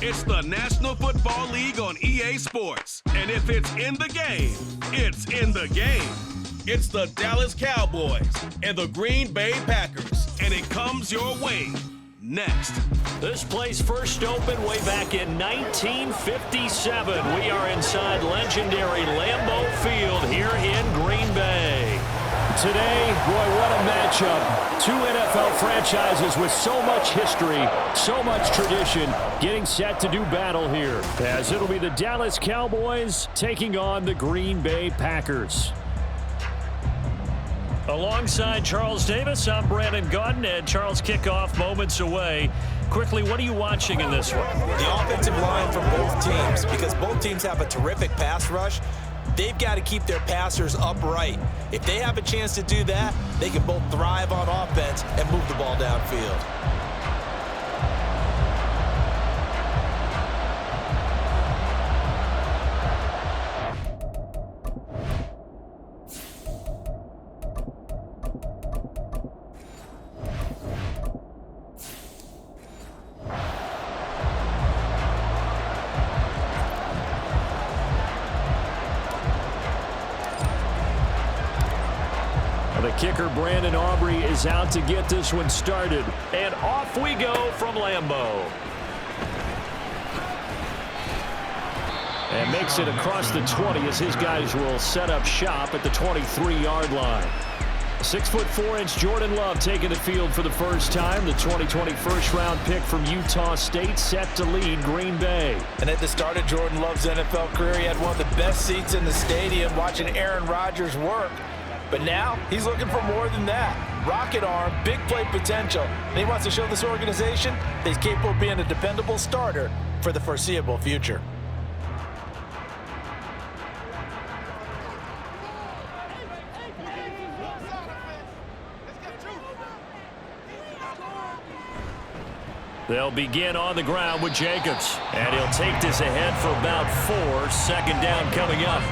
It's the National Football League on EA Sports. And if it's in the game, it's in the game. It's the Dallas Cowboys and the Green Bay Packers. And it comes your way next. This place first opened way back in 1957. We are inside legendary Lambeau Field here in Green Bay. Today, boy, what a matchup. Two NFL franchises with so much history, so much tradition, getting set to do battle here, as it'll be the Dallas Cowboys taking on the Green Bay Packers. Alongside Charles Davis, I'm Brandon Gaudin, and Charles, kickoff moments away. Quickly, what are you watching in this one? The offensive line from both teams, because both teams have a terrific pass rush. They've got to keep their passers upright. If they have a chance to do that, they can both thrive on offense and move the ball downfield. The kicker, Brandon Aubrey, is out to get this one started. And off we go from Lambeau. And makes it across the 20 as his guys will set up shop at the 23-yard line. 6'4" Jordan Love taking the field for the first time. The 2020 first-round pick from Utah State set to lead Green Bay. And at the start of Jordan Love's NFL career, he had one of the best seats in the stadium watching Aaron Rodgers work. But now, he's looking for more than that. Rocket arm, big play potential. And he wants to show this organization that he's capable of being a dependable starter for the foreseeable future. They'll begin on the ground with Jacobs. And he'll take this ahead for about 4. Second down coming up.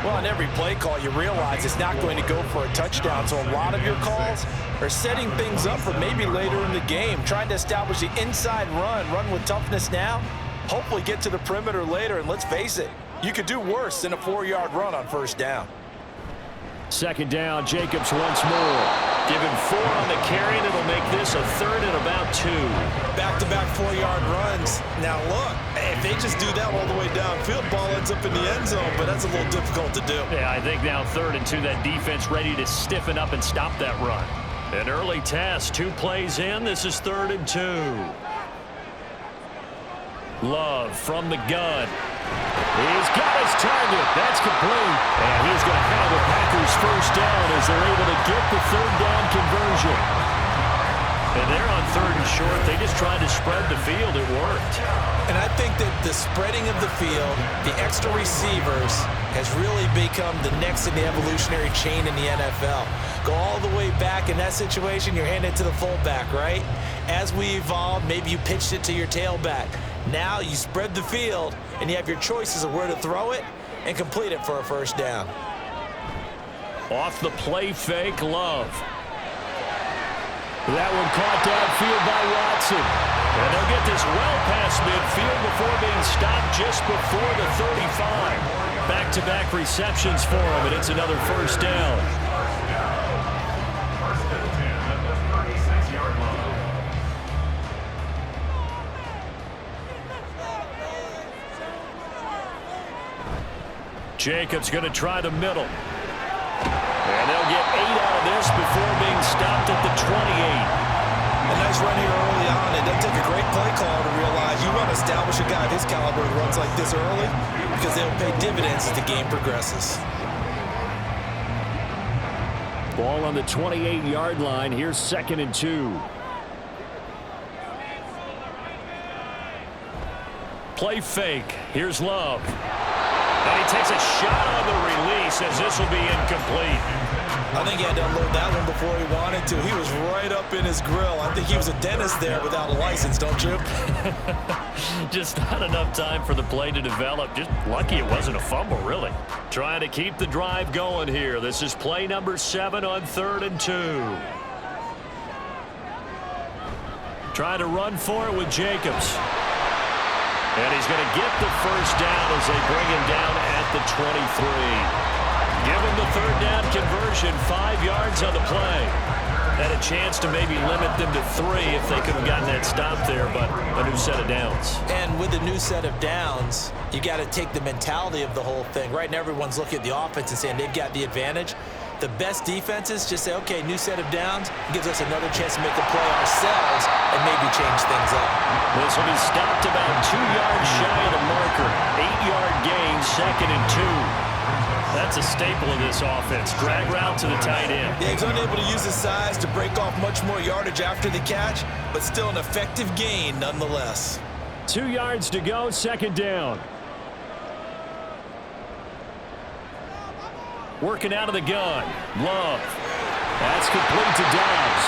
Well, on every play call, you realize it's not going to go for a touchdown. So a lot of your calls are setting things up for maybe later in the game, trying to establish the inside run with toughness now, hopefully get to the perimeter later. And let's face it, you could do worse than a 4-yard run on first down. Second down, Jacobs once more. Give him 4 on the carry, and it'll make this a third and about 2. Back-to-back 4-yard runs. Now look, if they just do that all the way downfield, ball ends up in the end zone, but that's a little difficult to do. Yeah, I think now 3rd and 2, that defense ready to stiffen up and stop that run. An early test, 2 plays in. This is 3rd and 2. Love from the gun. He's got his target. That's complete. And he's going to have the Packers first down as they're able to get the 3rd down conversion. And they're on 3rd and short. They just tried to spread the field. It worked. And I think that the spreading of the field, the extra receivers, has really become the next in the evolutionary chain in the NFL. Go all the way back in that situation, you're handing it to the fullback, right? As we evolve, maybe you pitched it to your tailback. Now you spread the field, and you have your choices of where to throw it and complete it for a first down. Off the play fake, Love. That one caught downfield by Watson. And they'll get this well past midfield before being stopped just before the 35. Back-to-back receptions for him, and it's another first down. Jacobs going to try the middle. And they'll get 8 out of this before being stopped at the 28. A nice run here early on. It doesn't take a great play call to realize you want to establish a guy of his caliber who runs like this early because they'll pay dividends as the game progresses. Ball on the 28-yard line. Here's 2nd and 2. Play fake. Here's Love. And he takes a shot on the release. says this will be incomplete. I think he had to unload that one before he wanted to. He was right up in his grill. I think he was a dentist there without a license, don't you? Just not enough time for the play to develop. Just lucky it wasn't a fumble, really. Trying to keep the drive going here. This is play number 7 on 3rd and 2. Trying to run for it with Jacobs. And he's going to get the first down as they bring him down at the 23. Give him the 3rd down conversion, 5 yards on the play. Had a chance to maybe limit them to 3 if they could have gotten that stop there, but a new set of downs. And with a new set of downs, you got to take the mentality of the whole thing. Right now, everyone's looking at the offense and saying they've got the advantage. The best defenses just say, okay, new set of downs, gives us another chance to make a play ourselves and maybe change things up. This will be stopped about 2 yards shy of the marker. 8-yard gain, 2nd and 2. That's a staple of this offense. Drag route to the tight end. Yeah, he's unable to use his size to break off much more yardage after the catch, but still an effective gain nonetheless. 2 yards to go, 2nd down. Working out of the gun. Love. That's complete to Dobbs.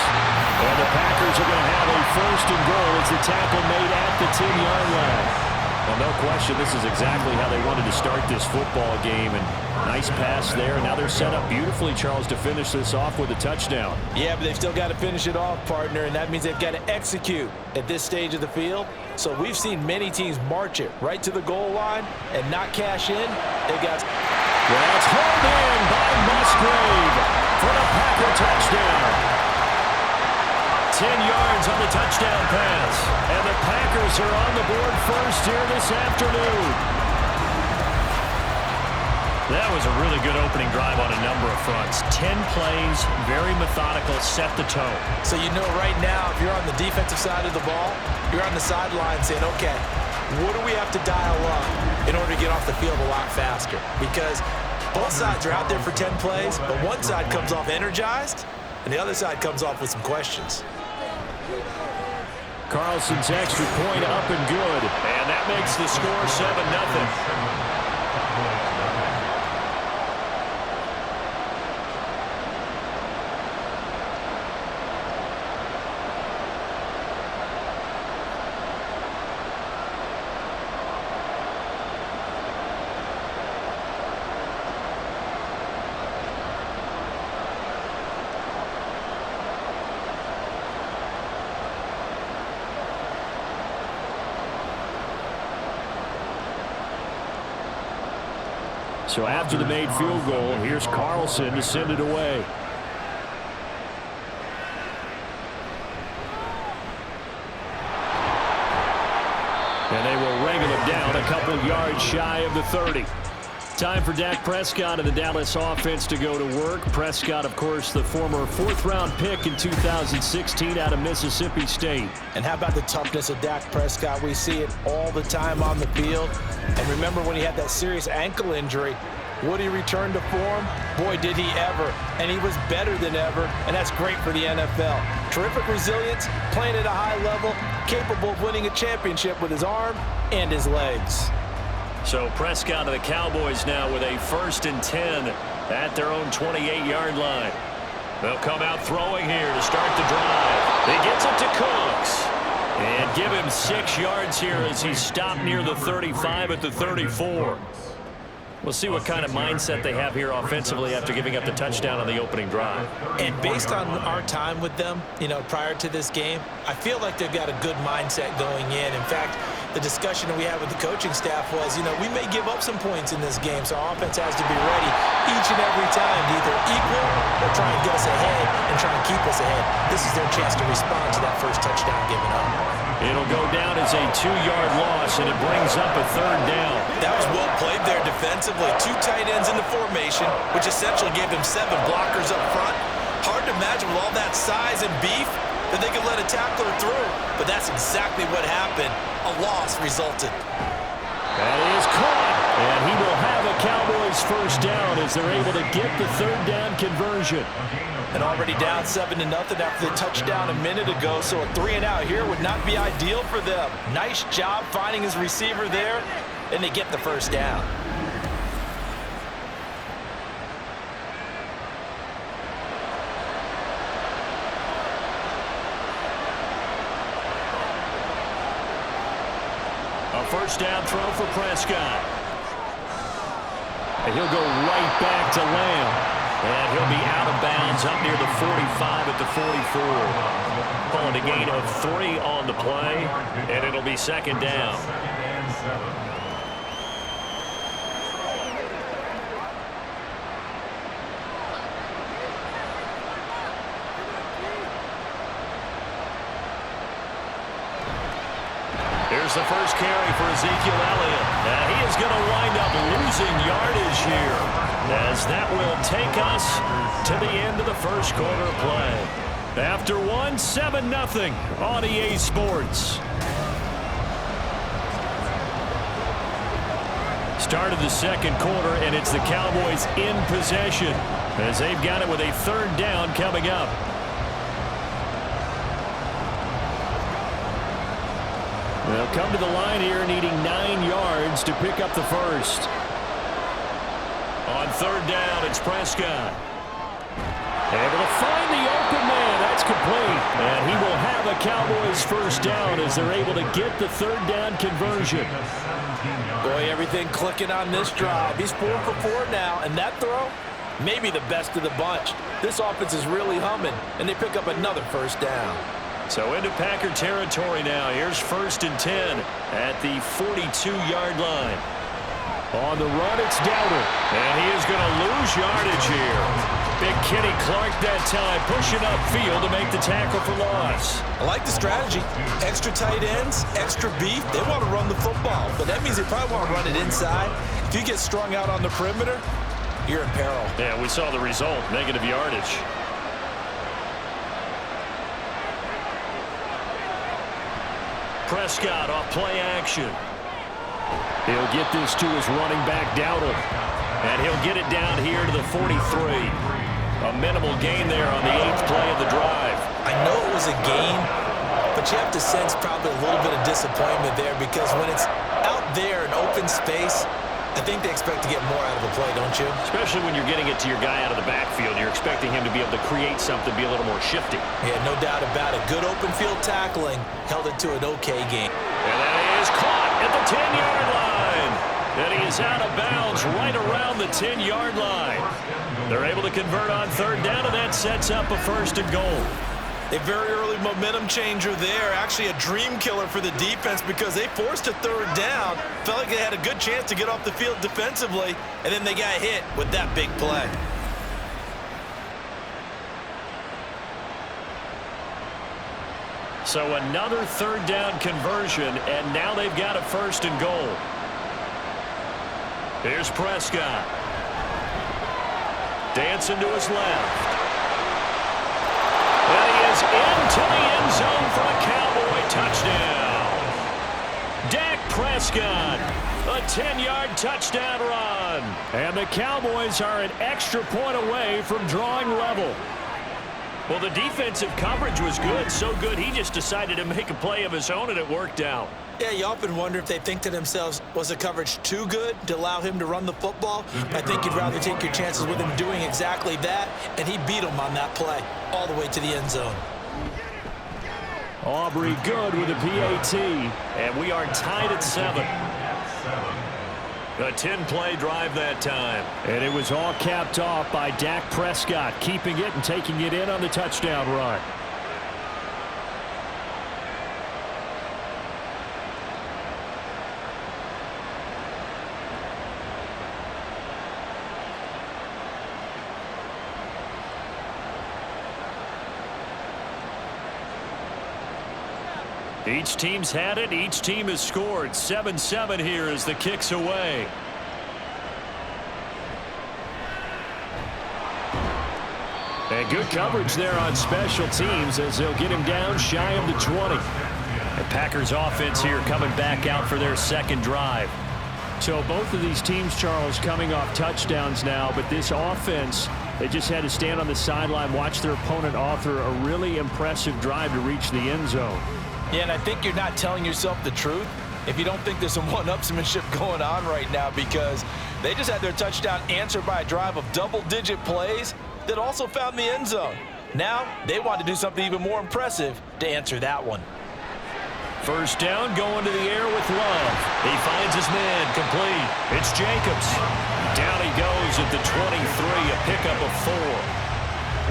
And the Packers are going to have a 1st and goal as the tackle made at the 10-yard line. Well, no question, this is exactly how they wanted to start this football game. And nice pass there. Now they're set up beautifully, Charles, to finish this off with a touchdown. Yeah, but they've still got to finish it off, partner, and that means they've got to execute at this stage of the field. So we've seen many teams march it right to the goal line and not cash in. They got... That's hauled in by Musgrave for the Packer touchdown. 10 yards on the touchdown pass. And the Packers are on the board first here this afternoon. That was a really good opening drive on a number of fronts. 10 plays, very methodical, set the tone. So you know right now, if you're on the defensive side of the ball, you're on the sideline saying, okay, what do we have to dial up in order to get off the field a lot faster? Because both sides are out there for 10 plays, but one side comes off energized, and the other side comes off with some questions. Carlson's extra point up and good. And that makes the score 7-0. So after the made field goal, here's Carlson to send it away. And they will wrangle him down a couple yards shy of the 30. Time for Dak Prescott and the Dallas offense to go to work. Prescott, of course, the former 4th-round pick in 2016 out of Mississippi State. And how about the toughness of Dak Prescott? We see it all the time on the field. And remember when he had that serious ankle injury, would he return to form? Boy, did he ever. And he was better than ever, and that's great for the NFL. Terrific resilience, playing at a high level, capable of winning a championship with his arm and his legs. So Prescott of the Cowboys now with a 1st and 10 at their own 28-yard line. They'll come out throwing here to start the drive. He gets it to Cooks. And give him 6 yards here as he's stopped near the 35 at the 34. We'll see what kind of mindset they have here offensively after giving up the touchdown on the opening drive. And based on our time with them, prior to this game, I feel like they've got a good mindset going in. In fact, the discussion that we had with the coaching staff was, we may give up some points in this game, so our offense has to be ready each and every time to either equal or try and get us ahead and try and keep us ahead. This is their chance to respond to that first touchdown given up. It'll go down as a 2-yard loss, and it brings up a 3rd down. That was well played there defensively. 2 tight ends in the formation, which essentially gave him 7 blockers up front. Hard to imagine with all that size and beef that they could let a tackler through. But that's exactly what happened. A loss resulted. That is caught, and he will have a Cowboys 1st down as they're able to get the 3rd down conversion. And already down 7-0 after the touchdown a minute ago, so a 3-and-out here would not be ideal for them. Nice job finding his receiver there, and they get the 1st down. first down throw for Prescott. And he'll go right back to Lamb. And he'll be out of bounds up near the 45 at the 44. Calling a gain of 3 on the play, and it'll be second down. Here's the first carry for Ezekiel Elliott. And he is going to wind up losing yardage here, as that will take us to the end of the first quarter of play. After 7-0 on EA Sports. Start of the second quarter, and it's the Cowboys in possession as they've got it with a third down coming up. They'll come to the line here needing 9 yards to pick up the first. On third down, it's Prescott. Able to find the open man. That's complete. And he will have a Cowboys first down as they're able to get the third down conversion. Boy, everything clicking on this drive. He's 4 for 4 now, and that throw, maybe the best of the bunch. This offense is really humming, and they pick up another first down. So into Packer territory now. Here's 1st and 10 at the 42-yard line. On the run, it's Dowdle. And he is going to lose yardage here. Big Kenny Clark that time, pushing upfield to make the tackle for loss. I like the strategy. Extra tight ends, extra beef. They want to run the football, but that means they probably want to run it inside. If you get strung out on the perimeter, you're in peril. Yeah, we saw the result, negative yardage. Prescott off play action. He'll get this to his running back, Dowdle. And he'll get it down here to the 43. A minimal gain there on the 8th play of the drive. I know it was a gain, but you have to sense probably a little bit of disappointment there, because when it's out there in open space, I think they expect to get more out of the play, don't you? Especially when you're getting it to your guy out of the backfield. You're expecting him to be able to create something, be a little more shifty. Yeah, no doubt about it. Good open field tackling held it to an okay game. And that is caught at the 10-yard line. And he is out of bounds right around the 10-yard line. They're able to convert on third down, and that sets up a 1st and goal. A very early momentum changer there. Actually a dream killer for the defense, because they forced a third down. Felt like they had a good chance to get off the field defensively, and then they got hit with that big play. So another third down conversion, and now they've got a 1st and goal. Here's Prescott. Dancing to his left. And he is into the end zone for a Cowboy touchdown. Dak Prescott, a 10-yard touchdown run. And the Cowboys are an extra point away from drawing level. Well, the defensive coverage was good, so good he just decided to make a play of his own, and it worked out. Yeah, you often wonder if they think to themselves, was the coverage too good to allow him to run the football? I think you'd rather take your chances with him doing exactly that, and he beat him on that play all the way to the end zone. Aubrey good with a PAT, and we are tied at 7. A 10-play drive that time. And it was all capped off by Dak Prescott, keeping it and taking it in on the touchdown run. Each team's had it. Each team has scored. 7-7 here as the kick's away. And good coverage there on special teams as they'll get him down shy of the 20. The Packers offense here coming back out for their second drive. So both of these teams, Charles, coming off touchdowns now, but this offense, they just had to stand on the sideline, watch their opponent author a really impressive drive to reach the end zone. Yeah, and I think you're not telling yourself the truth if you don't think there's some one-upsmanship going on right now, because they just had their touchdown answered by a drive of double-digit plays that also found the end zone. Now, they want to do something even more impressive to answer that one. First down, going to the air with Love. He finds his man, complete. It's Jacobs. Down he goes at the 23, a pickup of 4.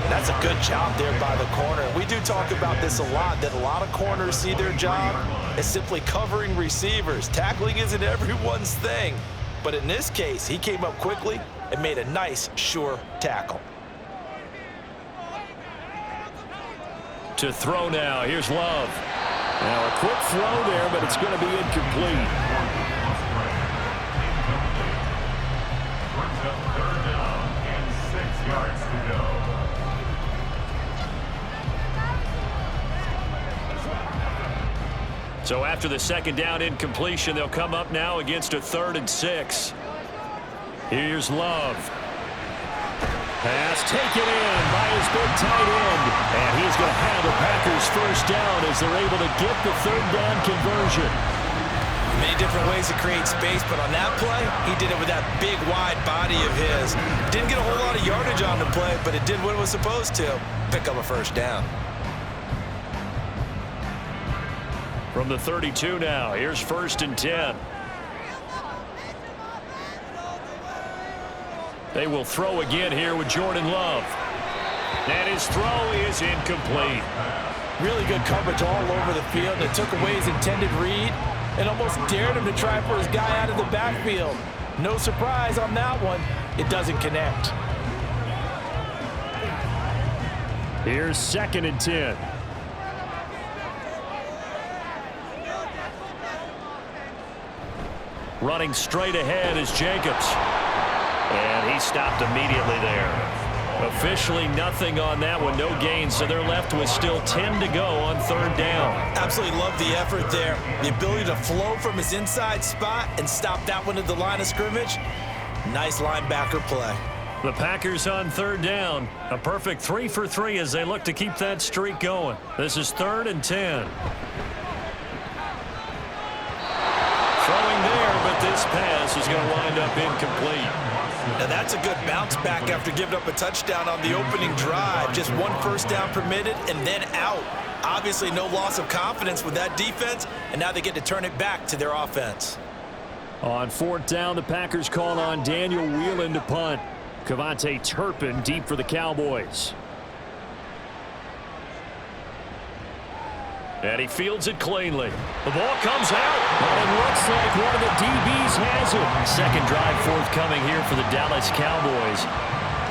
That's a good job there by the corner. We do talk about this a lot, that a lot of corners see their job as simply covering receivers. Tackling isn't everyone's thing. But in this case, he came up quickly and made a nice, sure tackle. To throw now, here's Love. Now a quick throw there, but it's going to be incomplete. So after the second down incompletion, they'll come up now against a 3rd and 6. Here's Love. Pass taken in by his big tight end. And he's going to have the Packers first down as they're able to get the 3rd down conversion. Many different ways to create space, but on that play, he did it with that big, wide body of his. Didn't get a whole lot of yardage on the play, but it did what it was supposed to. Pick up a first down. From the 32 now, here's 1st and 10. They will throw again here with Jordan Love. And his throw is incomplete. Really good coverage all over the field. It took away his intended read and almost dared him to try for his guy out of the backfield. No surprise on that one. It doesn't connect. Here's 2nd and 10. Running straight ahead is Jacobs. And he stopped immediately there. Officially nothing on that one, no gain, so they're left with still 10 to go on 3rd down. Absolutely love the effort there. The ability to flow from his inside spot and stop that one at the line of scrimmage. Nice linebacker play. The Packers on 3rd down. A perfect 3 for 3 as they look to keep that streak going. This is 3rd and 10. Throwing there, but this pass is going to wind up incomplete. Now that's a good bounce back after giving up a touchdown on the opening drive. Just 1 first down permitted and then out. Obviously no loss of confidence with that defense, and now they get to turn it back to their offense. On 4th down, the Packers call on Daniel Whelan to punt. Cavante Turpin deep for the Cowboys. And he fields it cleanly. The ball comes out. But it looks like one of the DBs has it. Second drive forthcoming here for the Dallas Cowboys.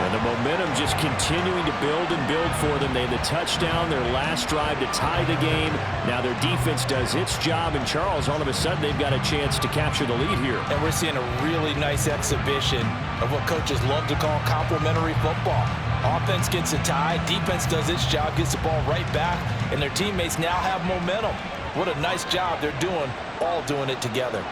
And the momentum just continuing to build and build for them. They had the touchdown, their last drive to tie the game. Now their defense does its job. And Charles, all of a sudden, they've got a chance to capture the lead here. And we're seeing a really nice exhibition of what coaches love to call complementary football. Offense gets a tie, defense does its job, gets the ball right back, and their teammates now have momentum. What a nice job they're doing, all doing it together.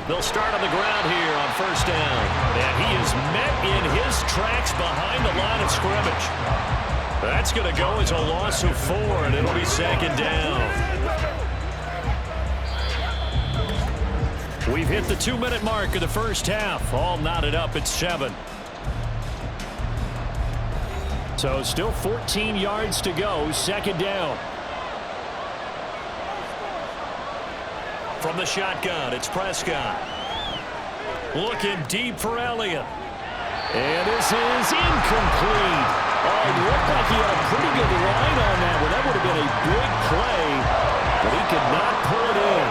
They'll start on the ground here on 1st down. And he is met in his tracks behind the line of scrimmage. That's going to go as a loss of 4, and it'll be 2nd down. We've hit the 2-minute mark of the first half. All knotted up at 7. So still 14 yards to go. 2nd down. From the shotgun, it's Prescott. Looking deep for Elliott. And this is incomplete. Oh, it looked like he had a pretty good line on that one. That would have been a big play, but he could not pull it in.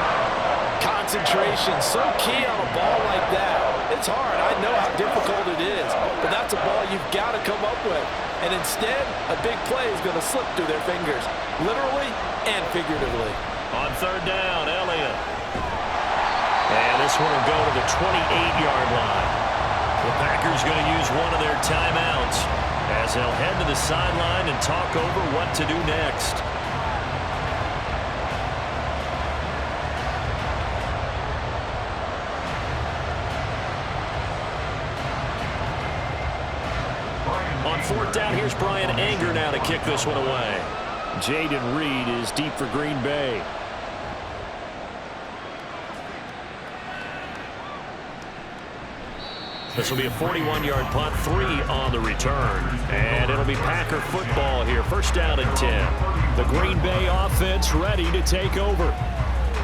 Concentration, so key on a ball like that. It's hard. I know how difficult it is, but that's a ball you've got to come up with. And instead, a big play is going to slip through their fingers, literally and figuratively. On 3rd down, Elliott. And this one will go to the 28-yard line. The Packers going to use one of their timeouts as they'll head to the sideline and talk over what to do next. On 4th down, here's Brian Anger now to kick this one away. Jaden Reed is deep for Green Bay. This will be a 41-yard punt, 3 on the return. And it'll be Packer football here. 1st down and 10. The Green Bay offense ready to take over.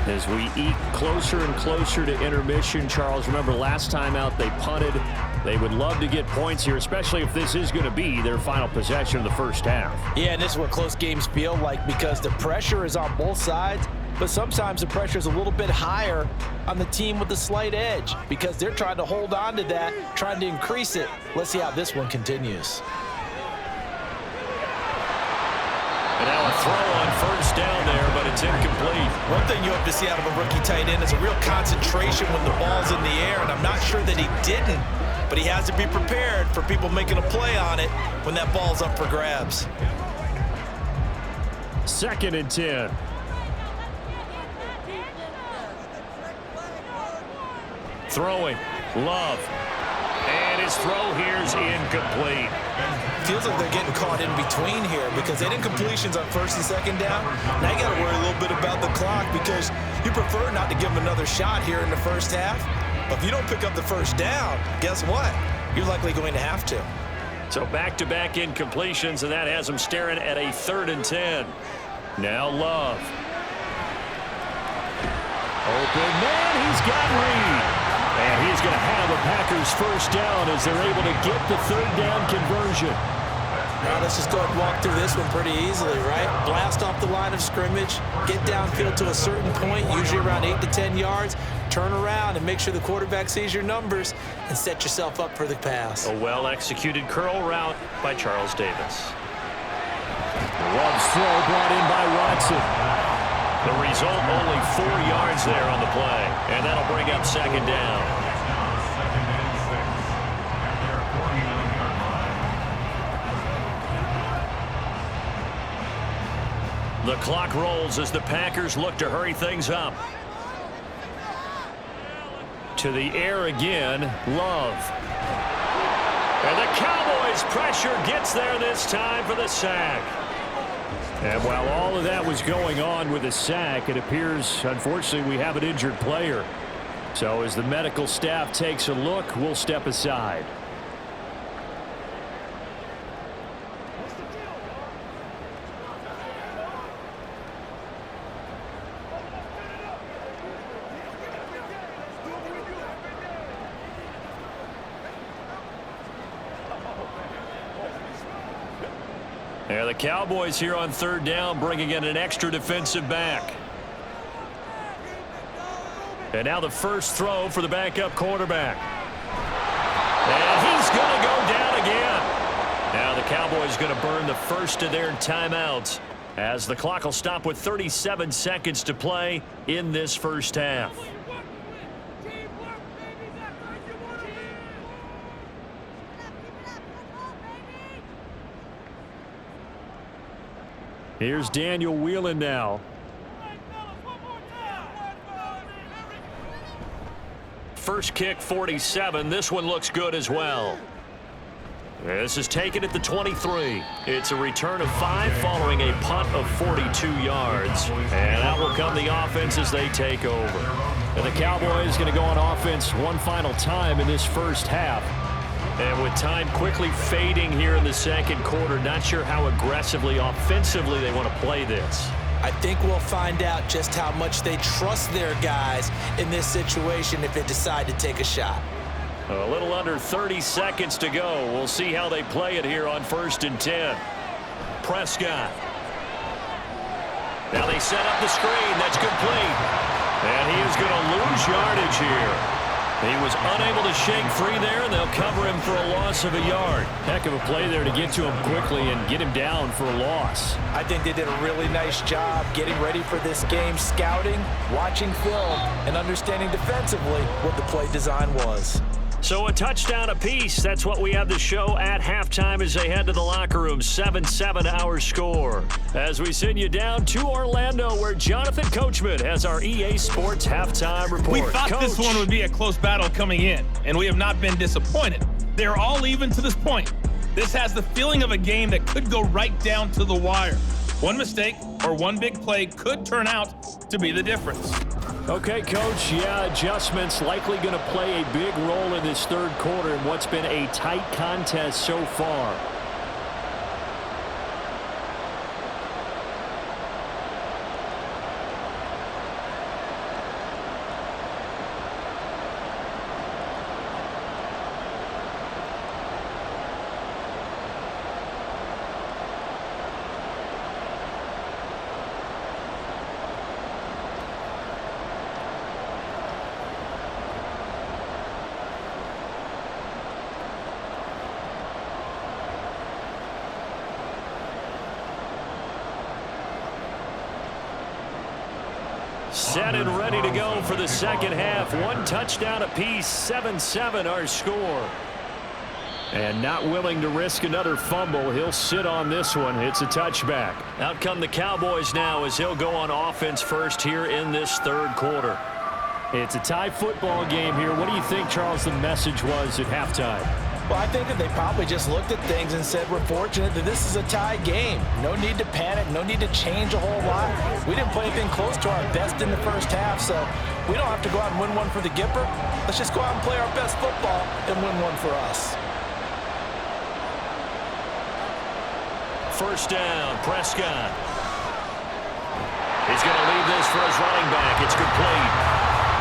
As we eke closer and closer to intermission, Charles, remember last time out they punted. They would love to get points here, especially if this is going to be their final possession of the first half. Yeah, and this is what close games feel like because the pressure is on both sides, but sometimes the pressure is a little bit higher on the team with the slight edge because they're trying to hold on to that, trying to increase it. Let's see how this one continues. And now a throw on first down there, but it's incomplete. One thing you hope to see out of a rookie tight end is a real concentration when the ball's in the air, and I'm not sure that he didn't, but he has to be prepared for people making a play on it when that ball's up for grabs. 2nd and 10. Throwing, Love. And his throw here is incomplete. Feels like they're getting caught in between here because they did completions on 1st and 2nd down. Now you got to worry a little bit about the clock because you prefer not to give them another shot here in the first half. But if you don't pick up the first down, guess what? You're likely going to have to. So back-to-back incompletions, and that has them staring at a 3rd and 10. Now Love. Open man, he's got Reed. And he's going to have a Packers first down as they're able to get the 3rd down conversion. Now let's just go ahead and walk through this one pretty easily, right? Blast off the line of scrimmage, get downfield to a certain point, usually around 8 to 10 yards, turn around and make sure the quarterback sees your numbers and set yourself up for the pass. A well-executed curl route by Charles Davis. Love's throw brought in by Watson. The result, only 4 yards there on the play, and that'll bring up 2nd down. The clock rolls as the Packers look to hurry things up. To the air again, Love. And the Cowboys' pressure gets there this time for the sack. And while all of that was going on with the sack, it appears, unfortunately, we have an injured player. So as the medical staff takes a look, we'll step aside. Yeah, the Cowboys here on 3rd down, bringing in an extra defensive back. And now the first throw for the backup quarterback. And he's going to go down again. Now the Cowboys going to burn the first of their timeouts as the clock will stop with 37 seconds to play in this first half. Here's Daniel Whelan now. First kick, 47. This one looks good as well. This is taken at the 23. It's a return of 5 following a punt of 42 yards. And out will come the offense as they take over. And the Cowboys going to go on offense one final time in this first half. And with time quickly fading here in the 2nd quarter, not sure how aggressively, offensively they want to play this. I think we'll find out just how much they trust their guys in this situation if they decide to take a shot. A little under 30 seconds to go. We'll see how they play it here on 1st and 10. Prescott. Now they set up the screen. That's complete. And he is going to lose yardage here. He was unable to shake free there, and they'll cover him for a loss of a yard. Heck of a play there to get to him quickly and get him down for a loss. I think they did a really nice job getting ready for this game, scouting, watching film, and understanding defensively what the play design was. So a touchdown apiece. That's what we have to show at halftime as they head to the locker room. 7-7 our score. As we send you down to Orlando, where Jonathan Coachman has our EA Sports halftime report. We thought this one would be a close battle coming in, and we have not been disappointed. They're all even to this point. This has the feeling of a game that could go right down to the wire. One mistake or one big play could turn out to be the difference. Okay, Coach, yeah, adjustments likely going to play a big role in this 3rd quarter in what's been a tight contest so far. Set and ready to go for the second half. One touchdown apiece, 7-7 our score. And not willing to risk another fumble. He'll sit on this one. It's a touchback. Out come the Cowboys now as he'll go on offense first here in this third quarter. It's a tie football game here. What do you think, Charles, the message was at halftime? Well, I think that they probably just looked at things and said, we're fortunate that this is a tie game. No need to panic, no need to change a whole lot. We didn't play anything close to our best in the first half, so we don't have to go out and win one for the Gipper. Let's just go out and play our best football and win one for us. First down, Prescott. He's going to leave this for his running back. It's complete.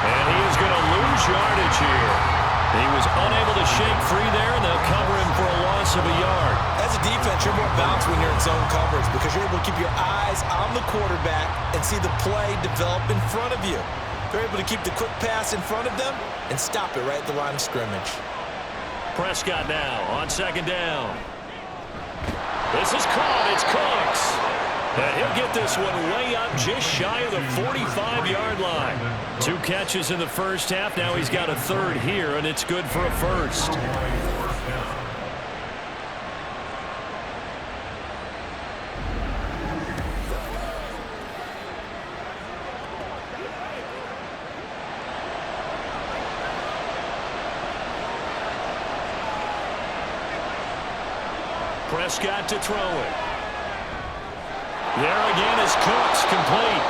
And he is going to lose yardage here. He was unable to shake free there, and they'll cover him for a loss of a yard. As a defense, you're more balanced when you're in zone coverage because you're able to keep your eyes on the quarterback and see the play develop in front of you. They're able to keep the quick pass in front of them and stop it right at the line of scrimmage. Prescott now on second down. This is caught. It's Cooks. And he'll get this one way up just shy of the 45-yard line. 2 catches in the first half. Now he's got a third here, and it's good for a first. Prescott to throw it. There again is Cooks, complete.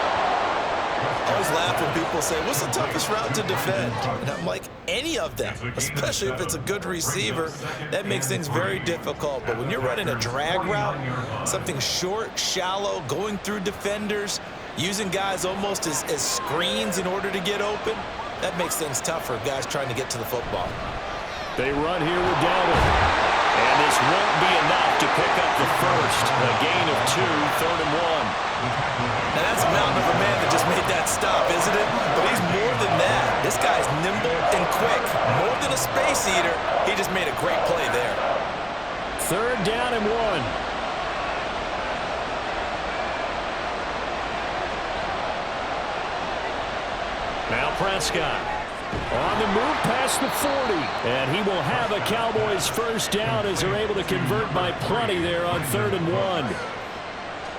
I always laugh when people say, what's the toughest route to defend? And I'm like, any of them, especially if it's a good receiver. That makes things very difficult. But when you're running a drag route, something short, shallow, going through defenders, using guys almost as screens in order to get open, that makes things tough for guys trying to get to the football. They run here with Dowdle. And this won't be enough to pick up the first. A gain of 2, 3rd and 1. Now that's a mountain of a man that just made that stop, isn't it? But he's more than that. This guy's nimble and quick. More than a space eater, he just made a great play there. 3rd down and 1. Now Prescott. On the move past the 40. And he will have a Cowboys first down as they're able to convert by plenty there on 3rd and 1.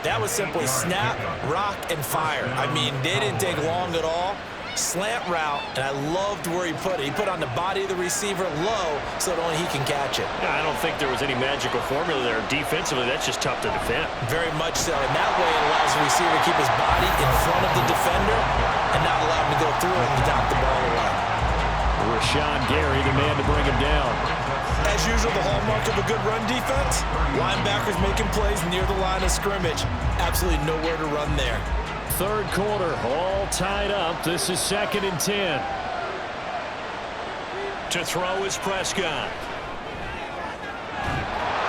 That was simply snap, rock, and fire. I mean, they didn't take long at all. Slant route, and I loved where he put it. He put on the body of the receiver low so that only he can catch it. Yeah, I don't think there was any magical formula there. Defensively, that's just tough to defend. Very much so. And that way it allows the receiver to keep his body in front of the defender and not allow him to go through it and knock the ball away. Rashawn Gary, the man to bring him down. As usual, the hallmark of a good run defense, linebackers making plays near the line of scrimmage. Absolutely nowhere to run there. 3rd quarter, all tied up. This is 2nd and 10. To throw is Prescott.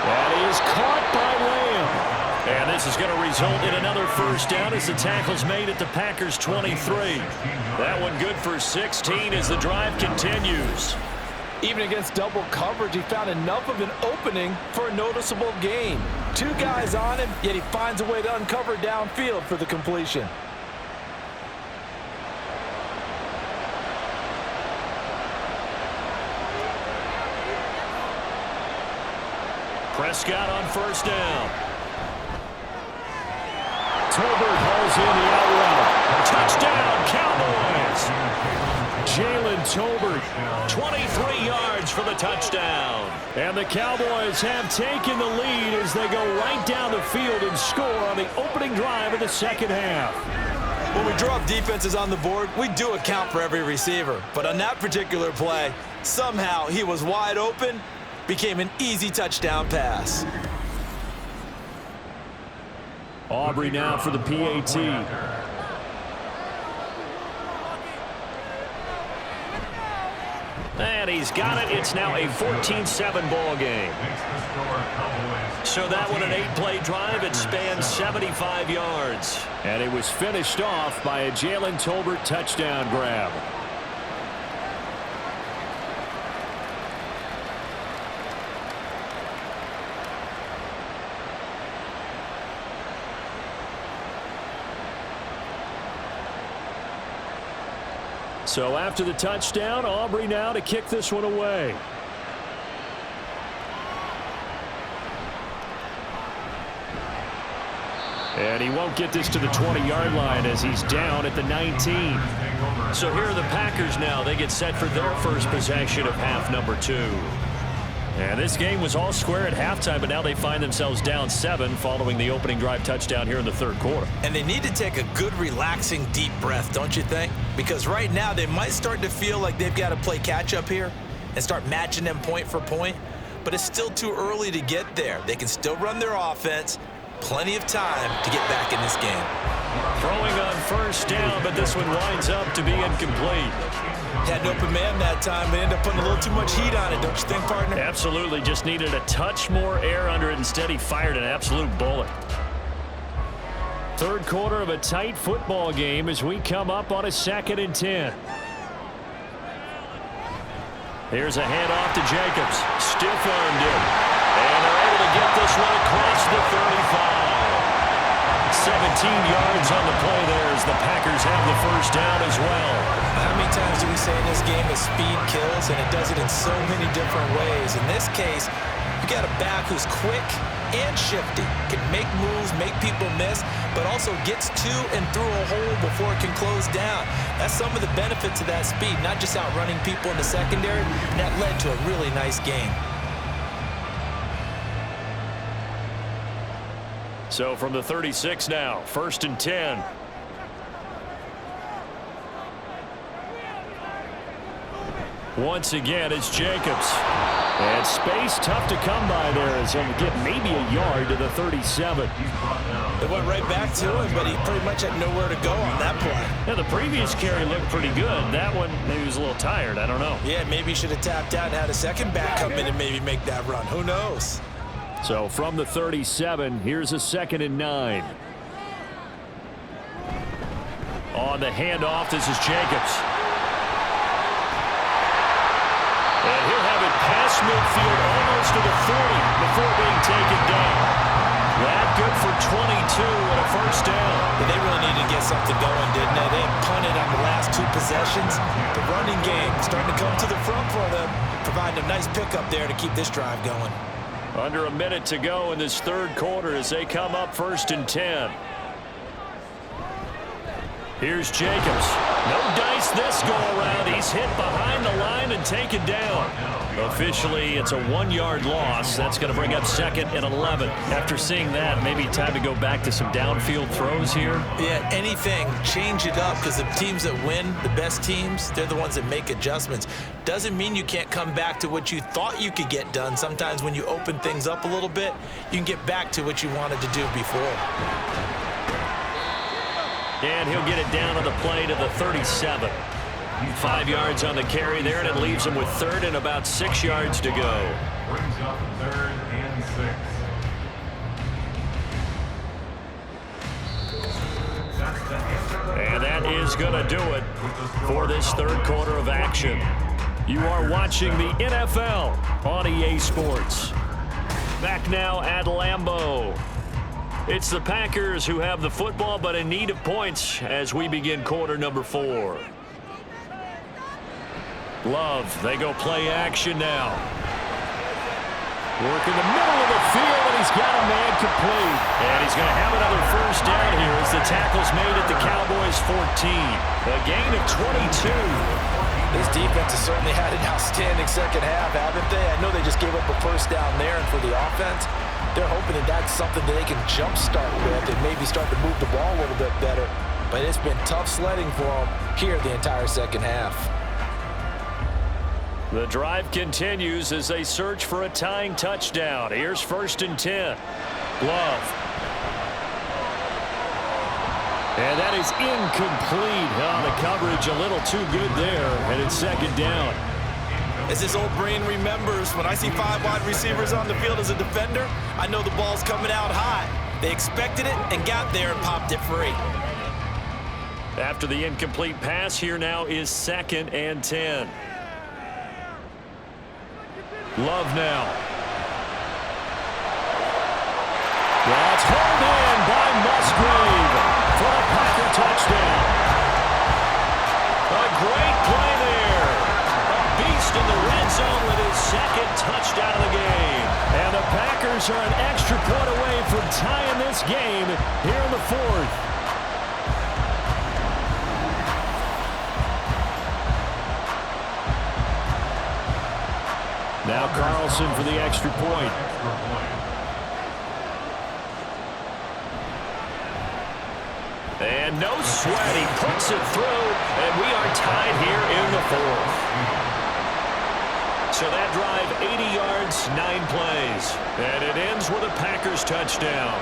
That is caught by Lamb. And this is going to result in another first down as the tackle's made at the Packers' 23. That one good for 16 as the drive continues. Even against double coverage, he found enough of an opening for a noticeable gain. 2 guys on him, yet he finds a way to uncover downfield for the completion. Prescott on first down. Tolbert hauls in the out route. Touchdown, Cowboys! Jalen Tolbert, 23 yards for the touchdown. And the Cowboys have taken the lead as they go right down the field and score on the opening drive of the second half. When we draw up defenses on the board, we do account for every receiver. But on that particular play, somehow he was wide open, became an easy touchdown pass. Aubrey now for the PAT. And he's got it. It's now a 14-7 ball game. So that one, an 8-play drive. It spans 75 yards. And it was finished off by a Jalen Tolbert touchdown grab. So after the touchdown, Aubrey now to kick this one away. And he won't get this to the 20-yard line as he's down at the 19. So here are the Packers now. They get set for their first possession of half number 2. And this game was all square at halftime, but now they find themselves down 7 following the opening drive touchdown here in the third quarter. And they need to take a good, relaxing, deep breath, don't you think? Because right now they might start to feel like they've got to play catch-up here and start matching them point for point. But it's still too early to get there. They can still run their offense. Plenty of time to get back in this game. Throwing on first down, but this one winds up to be incomplete. Had an open man that time, but ended up putting a little too much heat on it, don't you think, partner? Absolutely. Just needed a touch more air under it. Instead, he fired an absolute bullet. Third quarter of a tight football game as we come up on a 2nd and 10. Here's a handoff to Jacobs. Stiff-armed him. And they're able to get this one across the 35. 17 yards on the play there as the Packers have the first down as well. How many times do we say in this game that speed kills, and it does it in so many different ways? In this case, you got a back who's quick and shifty, can make moves, make people miss, but also gets to and through a hole before it can close down. That's some of the benefits of that speed, not just outrunning people in the secondary, and that led to a really nice game. So from the 36 now, 1st and 10. Once again, it's Jacobs. And space tough to come by there as he'll get maybe a yard to the 37. It went right back to him, but he pretty much had nowhere to go on that play. Yeah, the previous carry looked pretty good. That one, maybe he was a little tired. I don't know. Yeah, maybe he should have tapped out and had a second back come in and maybe make that run. Who knows? So from the 37, here's a 2nd and 9. On the handoff, this is Jacobs. And he'll have it past midfield almost to the 40 before being taken down. That good for 22 and a first down. Yeah, they really needed to get something going, didn't they? They had punted on the last 2 possessions. The running game starting to come to the front for them, providing a nice pickup there to keep this drive going. Under a minute to go in this third quarter as they come up 1st and 10. Here's Jacobs. No dice this go-around. He's hit behind the line and taken down. Officially, it's a 1-yard loss. That's going to bring up 2nd and 11. After seeing that, maybe time to go back to some downfield throws here. Yeah, anything. Change it up because the teams that win, the best teams, they're the ones that make adjustments. Doesn't mean you can't come back to what you thought you could get done. Sometimes when you open things up a little bit, you can get back to what you wanted to do before. And he'll get it down on the play to the 37. 5 yards on the carry there, and it leaves him with 3rd and about 6 yards to go. Brings up 3rd and 6. And that is going to do it for this third quarter of action. You are watching the NFL on EA Sports. Back now at Lambeau. It's the Packers who have the football, but in need of points as we begin quarter number 4. Love, they go play action now. Work in the middle of the field, and he's got a man complete. And he's going to have another first down here as the tackle's made at the Cowboys' 14. A gain of 22. This defense has certainly had an outstanding second half, haven't they? I know they just gave up a first down there, and for the offense, they're hoping that that's something that they can jumpstart with and maybe start to move the ball a little bit better. But it's been tough sledding for them here the entire second half. The drive continues as they search for a tying touchdown. Here's 1st and 10. Love. And that is incomplete. The coverage a little too good there, and it's 2nd down. As this old brain remembers, when I see 5 wide receivers on the field as a defender, I know the ball's coming out high. They expected it and got there and popped it free. After the incomplete pass, here now is 2nd and 10. Love now. That's hauled in by Musgrave for a Packer touchdown. A great Packers are an extra point away from tying this game here in the fourth. Now Carlson for the extra point. And no sweat. He puts it through, and we are tied here in the fourth. So that drive, 80 yards, 9 plays. And it ends with a Packers touchdown.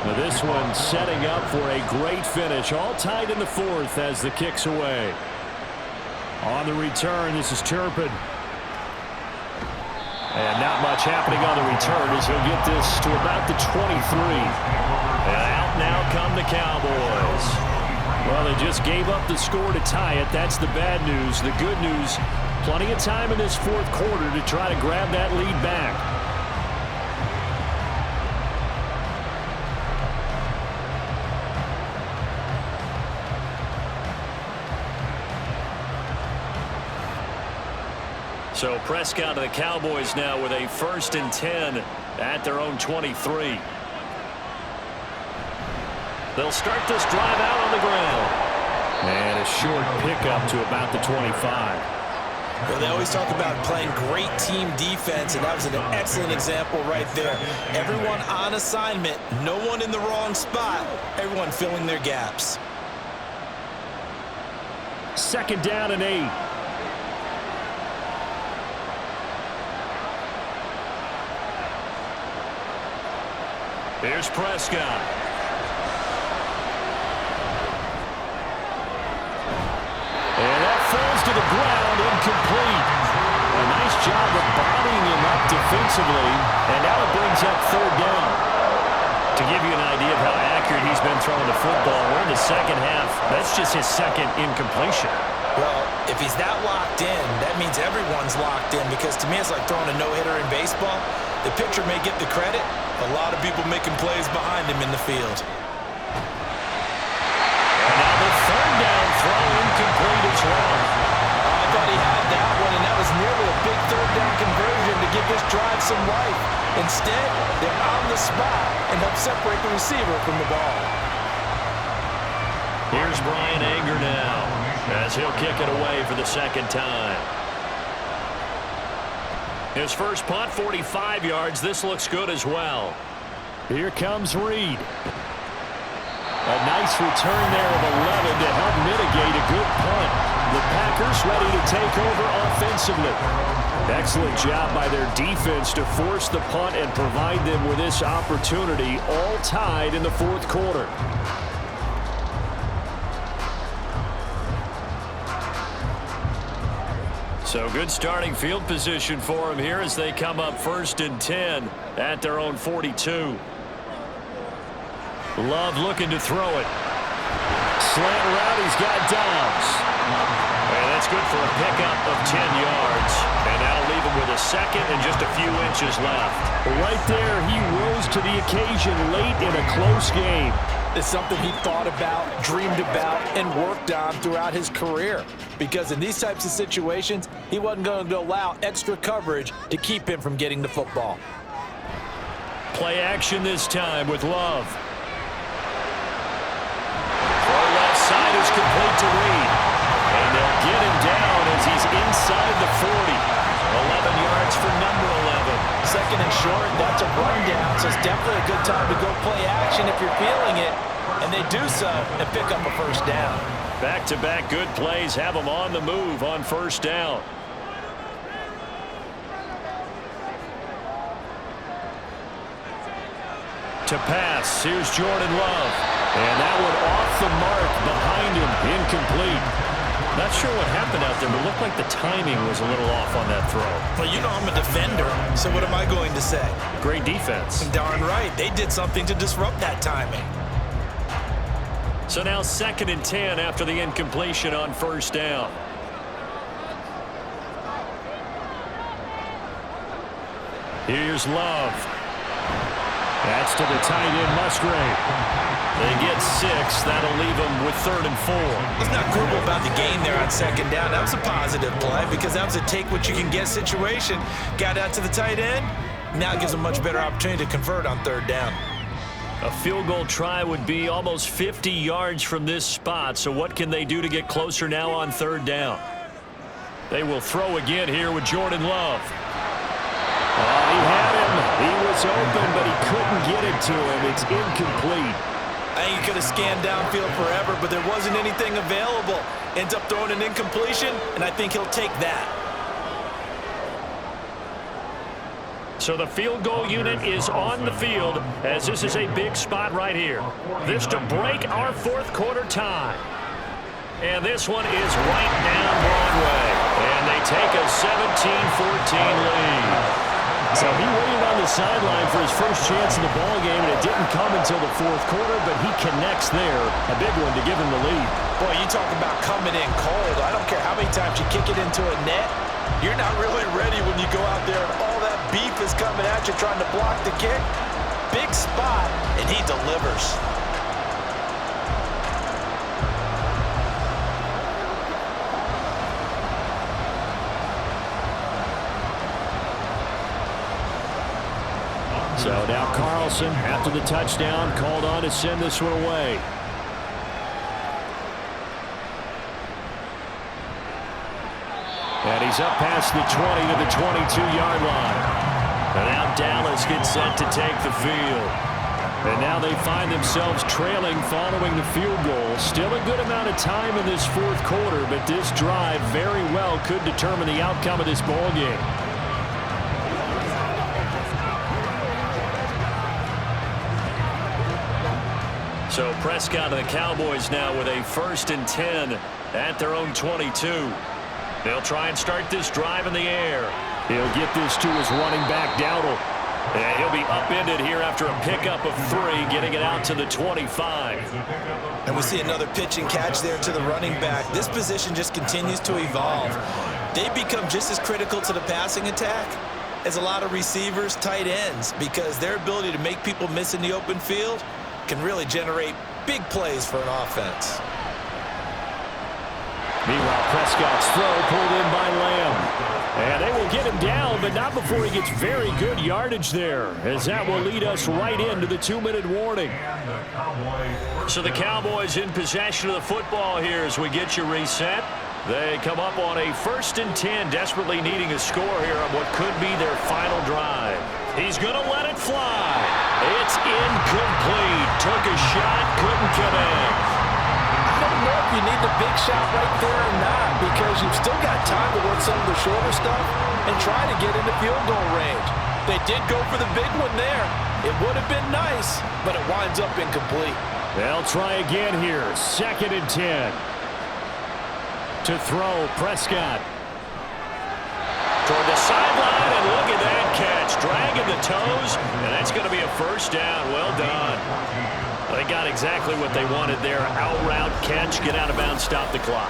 Now this one setting up for a great finish. All tied in the fourth as the kick's away. On the return, this is Turpin. And not much happening on the return as he'll get this to about the 23. And out now come the Cowboys. Well, they just gave up the score to tie it. That's the bad news. The good news, plenty of time in this fourth quarter to try to grab that lead back. So Prescott and the Cowboys now with a 1st and 10 at their own 23. They'll start this drive out on the ground. And a short pickup to about the 25. Well, they always talk about playing great team defense, and that was an excellent example right there. Everyone on assignment, no one in the wrong spot, everyone filling their gaps. 2nd down and 8. Here's Prescott. And that falls to the ground, incomplete. A nice job of bodying him up defensively, and now it brings up 3rd down. To give you an idea of how accurate he's been throwing the football, we're in the second half. That's just his 2nd incompletion. Well, if he's that locked in, that means everyone's locked in, because to me it's like throwing a no-hitter in baseball. The pitcher may get the credit, a lot of people making plays behind him in the field. And now the 3rd down throw incomplete as well. I thought he had that one, and that was nearly a big 3rd down conversion to give this drive some life. Instead, they're on the spot and help separate the receiver from the ball. Here's Brian Anger now as he'll kick it away for the 2nd time. His first punt, 45 yards. This looks good as well. Here comes Reed. A nice return there of 11 to help mitigate a good punt. The Packers ready to take over offensively. Excellent job by their defense to force the punt and provide them with this opportunity, all tied in the fourth quarter. So good starting field position for him here as they come up 1st and 10 at their own 42. Love looking to throw it. Slant route, he's got Dobbs. And that's good for a pickup of 10 yards. And that'll leave him with a 2nd and just a few inches left. Right there, he rose to the occasion late in a close game. It's something he thought about, dreamed about, and worked on throughout his career. Because in these types of situations, he wasn't going to allow extra coverage to keep him from getting the football. Play action this time with Love. Throw left side is complete to Reed. And they'll get him down as he's inside the 40. 11 yards for number 11. 2nd and short, that's a rundown, so it's definitely a good time to go play action if you're feeling it. And they do so and pick up a 1st down. Back-to-back good plays have them on the move on 1st down. To pass, here's Jordan Love. And that one off the mark behind him, incomplete. Not sure what happened out there, but it looked like the timing was a little off on that throw. Well, you know I'm a defender, so what am I going to say? Great defense. Darn right. They did something to disrupt that timing. So now 2nd and 10 after the incompletion on 1st down. Here's Love. That's to the tight end, Musgrave. They get 6. That'll leave them with 3rd and 4. Let's not grumble about the gain there on 2nd down. That was a positive play because that was a take-what-you-can-get situation. Got out to the tight end. Now it gives them a much better opportunity to convert on 3rd down. A field goal try would be almost 50 yards from this spot. So what can they do to get closer now on 3rd down? They will throw again here with Jordan Love. He had him. He was open, but he couldn't get it to him. It's incomplete. I think he could have scanned downfield forever, but there wasn't anything available. Ends up throwing an incompletion, and I think he'll take that. So the field goal unit is on the field as this is a big spot right here. This to break our 4th quarter tie. And this one is right down Broadway. And they take a 17-14 lead. So he waited on the sideline for his first chance in the ball game, and it didn't come until the 4th quarter, but he connects there. A big one to give him the lead. Boy, you talk about coming in cold. I don't care how many times you kick it into a net. You're not really ready when you go out there and all that beef is coming at you trying to block the kick. Big spot, and he delivers. So now Carlson, after the touchdown, called on to send this one away. And he's up past the 20 to the 22-yard line. And now Dallas gets set to take the field. And now they find themselves trailing following the field goal. Still a good amount of time in this 4th quarter, but this drive very well could determine the outcome of this ball game. So Prescott and the Cowboys now with a 1st and 10 at their own 22. They'll try and start this drive in the air. He'll get this to his running back, Dowdle. And he'll be upended here after a pickup of 3, getting it out to the 25. And we see another pitch and catch there to the running back. This position just continues to evolve. They become just as critical to the passing attack as a lot of receivers, tight ends, because their ability to make people miss in the open field can really generate big plays for an offense. Meanwhile, Prescott's throw pulled in by Lamb. And they will get him down, but not before he gets very good yardage there, as that will lead us right into the 2-minute warning. So the Cowboys in possession of the football here as we get you reset. They come up on a 1st and 10, desperately needing a score here on what could be their final drive. He's going to let it fly. It's incomplete. Took a shot, couldn't connect. I don't know if you need the big shot right there or not, because you've still got time to work some of the shorter stuff and try to get into field goal range. They did go for the big one there. It would have been nice, but it winds up incomplete. They'll try again here. 2nd and 10. To throw, Prescott. Toward the sideline, and look at that catch. Dragging the toes, and that's going to be a 1st down. Well done. They got exactly what they wanted there. Out route, catch, get out of bounds, stop the clock.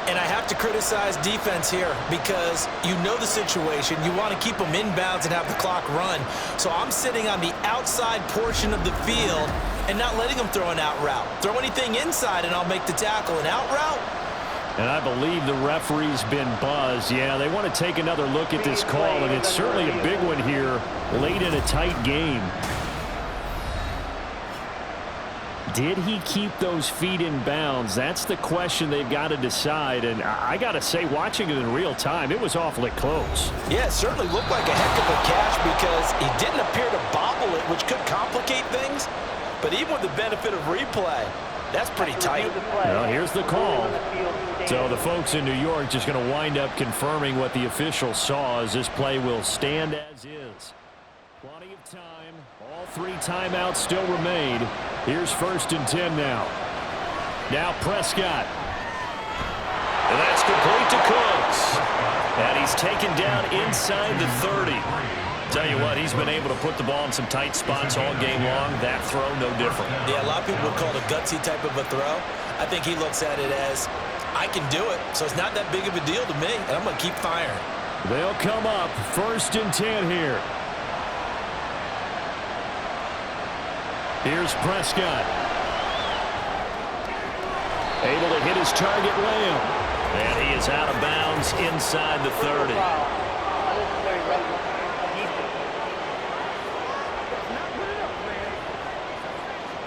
And I have to criticize defense here because you know the situation. You want to keep them inbounds and have the clock run. So I'm sitting on the outside portion of the field and not letting them throw an out route. Throw anything inside and I'll make the tackle. An out route? And I believe the referee's been buzzed. Yeah, they want to take another look at this call, and it's certainly a big one here late in a tight game. Did he keep those feet in bounds? That's the question they've got to decide. And I got to say, watching it in real time, it was awfully close. Yeah, it certainly looked like a heck of a catch because he didn't appear to bobble it, which could complicate things. But even with the benefit of replay, that's pretty tight. Well, here's the call. So the folks in New York just going to wind up confirming what the officials saw as this play will stand as is. Plenty of time. All 3 timeouts still remain. Here's 1st and 10 now. Now Prescott. And that's complete to Cooks. And he's taken down inside the 30. Tell you what, he's been able to put the ball in some tight spots all game long. That throw, no different. Yeah, a lot of people would call it a gutsy type of a throw. I think he looks at it as, I can do it, so it's not that big of a deal to me, and I'm going to keep firing. They'll come up 1st and 10 here. Here's Prescott. Able to hit his target, Lamb. And he is out of bounds inside the 30.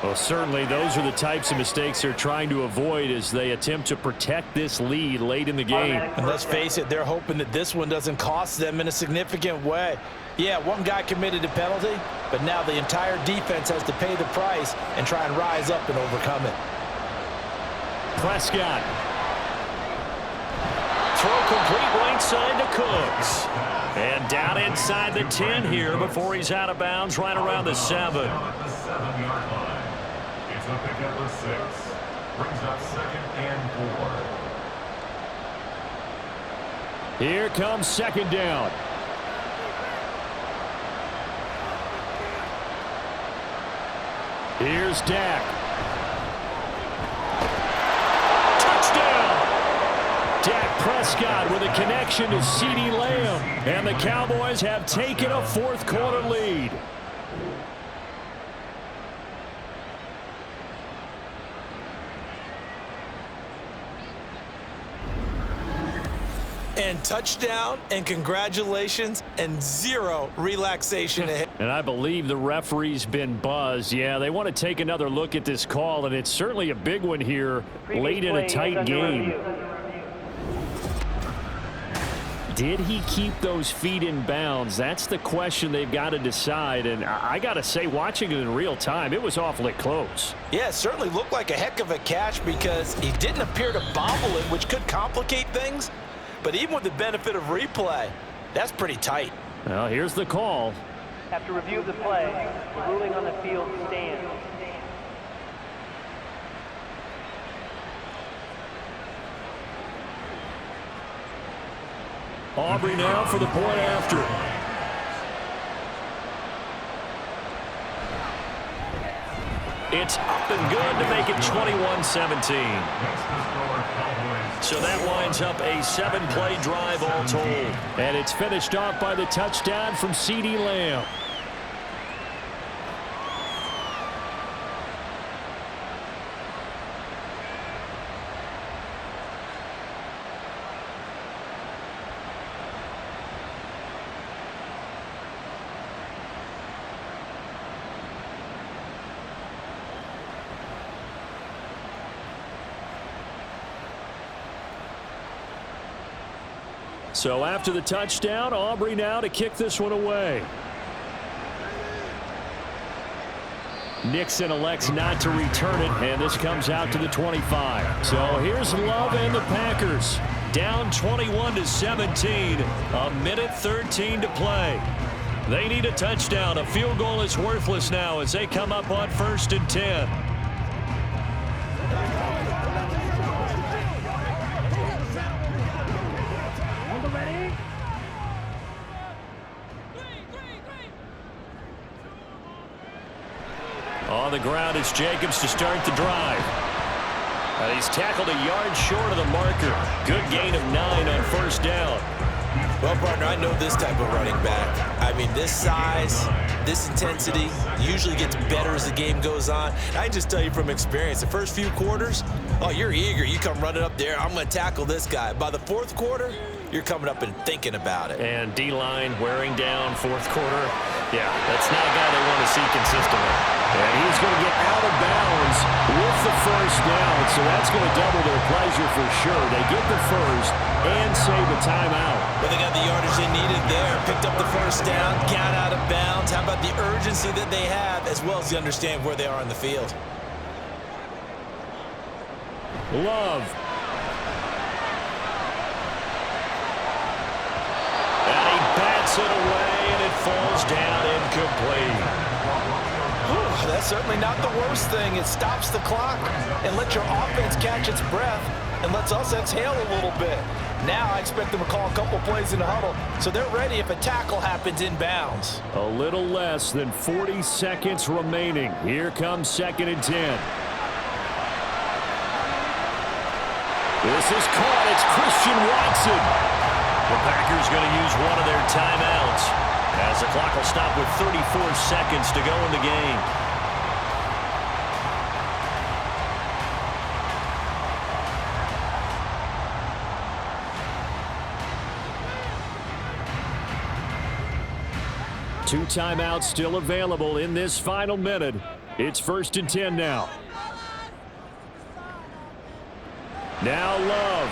Well, certainly those are the types of mistakes they're trying to avoid as they attempt to protect this lead late in the game. And let's face it, they're hoping that this one doesn't cost them in a significant way. Yeah, one guy committed a penalty, but now the entire defense has to pay the price and try and rise up and overcome it. Prescott. Throw complete right side to Cooks. And down inside the 10 here before he's out of bounds right around the 7. At the 7-yard line. It's a pick at the 6. Brings up 2nd and 4. Here comes 2nd down. Here's Dak. Touchdown! Dak Prescott with a connection to CeeDee Lamb. And the Cowboys have taken a fourth-quarter lead. And touchdown, and congratulations, and zero relaxation ahead. And I believe the referee's been buzzed. Yeah, they want to take another look at this call, and it's certainly a big one here late in a tight game. Did he keep those feet in bounds? That's the question they've got to decide. And I got to say, watching it in real time, it was awfully close. Yeah, it certainly looked like a heck of a catch because he didn't appear to bobble it, which could complicate things. But even with the benefit of replay, that's pretty tight. Well, here's the call. After review of the play, the ruling on the field stands. Aubrey now for the point after. It's up and good to make it 21-17. So that winds up a 7-play drive all told. And it's finished off by the touchdown from CeeDee Lamb. So after the touchdown, Aubrey now to kick this one away. Nixon elects not to return it, and this comes out to the 25. So here's Love and the Packers. Down 21-17, a minute 13 to play. They need a touchdown. A field goal is worthless now as they come up on 1st and 10. On the ground, it's Jacobs to start the drive. He's tackled a yard short of the marker. Good gain of 9 on 1st down. Well, partner, I know this type of running back. I mean, this size, this intensity usually gets better as the game goes on. And I can just tell you from experience, the first few quarters, oh, you're eager. You come running up there, I'm going to tackle this guy. By the 4th quarter, you're coming up and thinking about it. And D-line wearing down 4th quarter. Yeah, that's not a guy they want to see consistently. And he's going to get out of bounds with the 1st down, so that's going to double their pleasure for sure. They get the 1st and save a timeout. But they got the yardage they needed there, picked up the 1st down, got out of bounds. How about the urgency that they have, as well as they understand where they are on the field? Love. And he bats it away, and it falls down incomplete. That's certainly not the worst thing. It stops the clock and lets your offense catch its breath and lets us exhale a little bit. Now I expect them to call a couple plays in the huddle, so they're ready if a tackle happens in bounds. A little less than 40 seconds remaining. Here comes 2nd and 10. This is caught. It's Christian Watson. The Packers going to use one of their timeouts as the clock will stop with 34 seconds to go in the game. 2 timeouts still available in this final minute. It's 1st and 10 now. Now Love.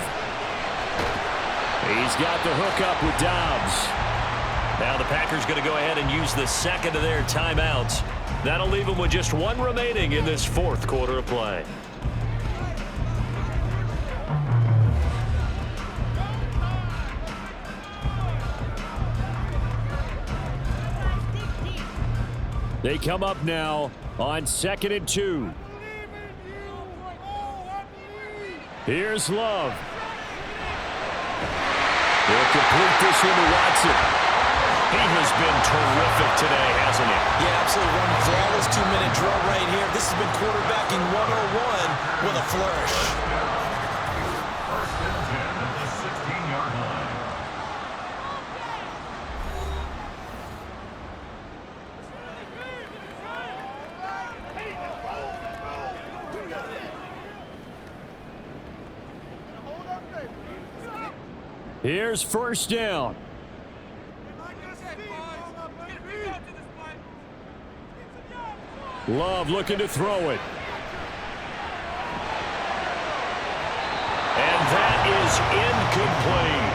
He's got the hook up with Dobbs. Now the Packers going to go ahead and use the second of their timeouts. That'll leave them with just 1 remaining in this 4th quarter of play. They come up now on 2nd and 2. Here's Love. They'll complete this one to Watson. He has been terrific today, hasn't he? Yeah, absolutely. Running flawless 2-minute drill right here. This has been quarterbacking 101 with a flourish. 1st and 10 at the 16-yard line. Here's 1st down. Love looking to throw it. And that is incomplete.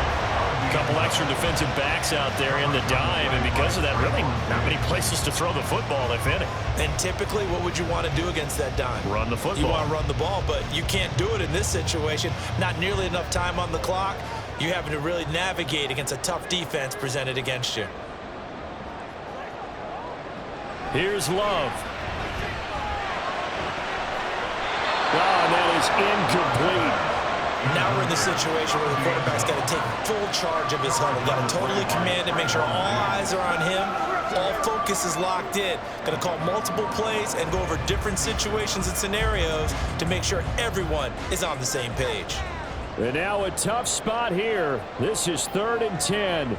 A couple extra defensive backs out there in the dime, and because of that, really not many places to throw the football, if any. And typically, what would you want to do against that dime? Run the football. You want to run the ball, but you can't do it in this situation. Not nearly enough time on the clock. You're having to really navigate against a tough defense presented against you. Here's Love. Oh, that is incomplete. Now we're in the situation where the quarterback's got to take full charge of his huddle. Got to totally command it, make sure all eyes are on him. All focus is locked in. Going to call multiple plays and go over different situations and scenarios to make sure everyone is on the same page. And now a tough spot here. This is 3rd and 10.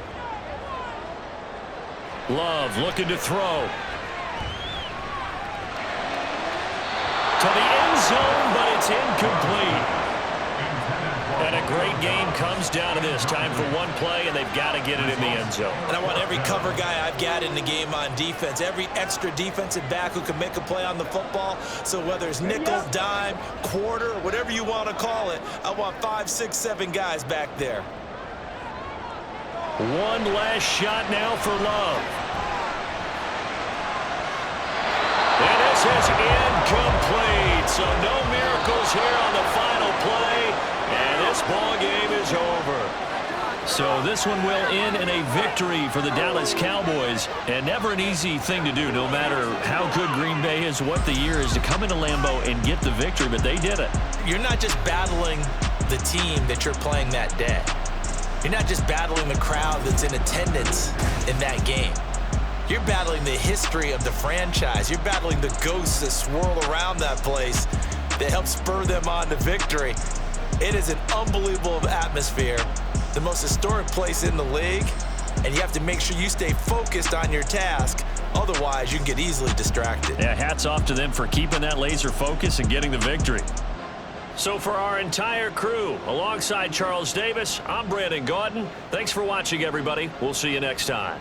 Love looking to throw. To the end zone, but it's incomplete. And a great game comes down to this. Time for one play, and they've got to get it in the end zone. And I want every cover guy I've got in the game on defense, every extra defensive back who can make a play on the football. So whether it's nickel, dime, quarter, whatever you want to call it, I want 5, 6, 7 guys back there. One last shot now for Love. And this is incomplete. So no miracles here on the final play. And this ball game is over. So this one will end in a victory for the Dallas Cowboys. And never an easy thing to do, no matter how good Green Bay is, what the year is, to come into Lambeau and get the victory. But they did it. You're not just battling the team that you're playing that day. You're not just battling the crowd that's in attendance in that game. You're battling the history of the franchise. You're battling the ghosts that swirl around that place that help spur them on to victory. It is an unbelievable atmosphere, the most historic place in the league, and you have to make sure you stay focused on your task. Otherwise, you can get easily distracted. Yeah, hats off to them for keeping that laser focus and getting the victory. So for our entire crew, alongside Charles Davis, I'm Brandon Gaudin. Thanks for watching, everybody. We'll see you next time.